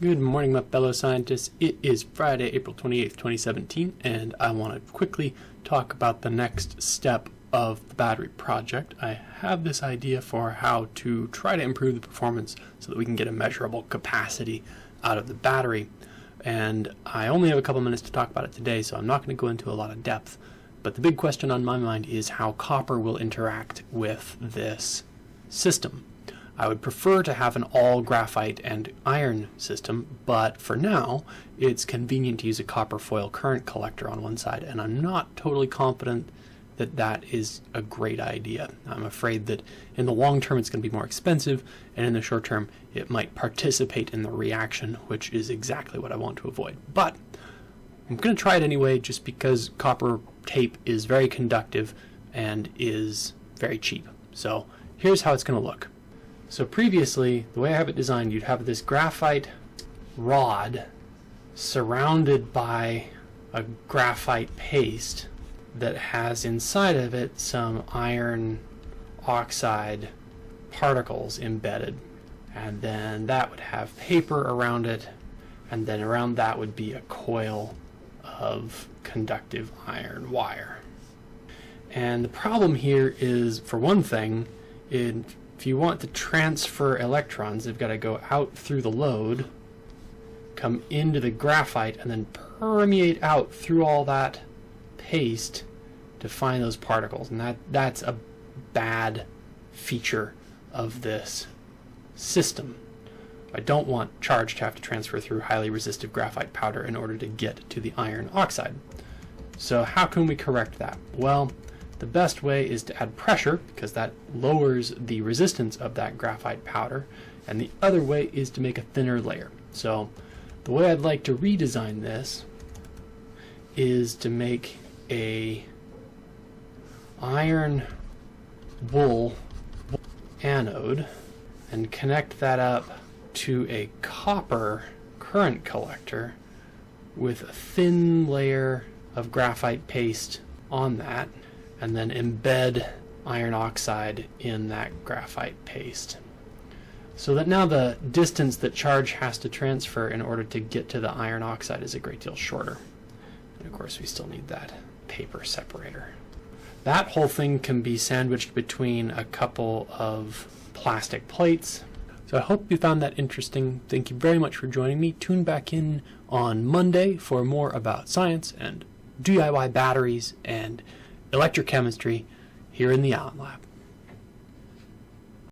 Good morning, my fellow scientists. It is Friday, April 28th, 2017, and I want to quickly talk about the next step of the battery project. I have this idea for how to try to improve the performance so that we can get a measurable capacity out of the battery. And I only have a couple minutes to talk about it today, so I'm not going to go into a lot of depth. But the big question on my mind is how copper will interact with this system. I would prefer to have an all graphite and iron system, but for now it's convenient to use a copper foil current collector on one side, and I'm not totally confident that that is a great idea. I'm afraid that in the long term it's going to be more expensive, and in the short term it might participate in the reaction, which is exactly what I want to avoid. But I'm going to try it anyway, just because copper tape is very conductive and is very cheap. So here's how it's going to look. So previously, the way I have it designed, you'd have this graphite rod surrounded by a graphite paste that has inside of it some iron oxide particles embedded. And then that would have paper around it, and then around that would be a coil of conductive iron wire. And the problem here is, for one thing, if you want to transfer electrons, they've got to go out through the load, come into the graphite, and then permeate out through all that paste to find those particles. And that's a bad feature of this system. I don't want charge to have to transfer through highly resistive graphite powder in order to get to the iron oxide. So how can we correct that? Well, the best way is to add pressure, because that lowers the resistance of that graphite powder, and the other way is to make a thinner layer. So the way I'd like to redesign this is to make a iron wool anode and connect that up to a copper current collector with a thin layer of graphite paste on that, and then embed iron oxide in that graphite paste. So that now the distance that charge has to transfer in order to get to the iron oxide is a great deal shorter. And of course we still need that paper separator. That whole thing can be sandwiched between a couple of plastic plates. So I hope you found that interesting. Thank you very much for joining me. Tune back in on Monday for more about science and DIY batteries and electrochemistry here in the Allen Lab.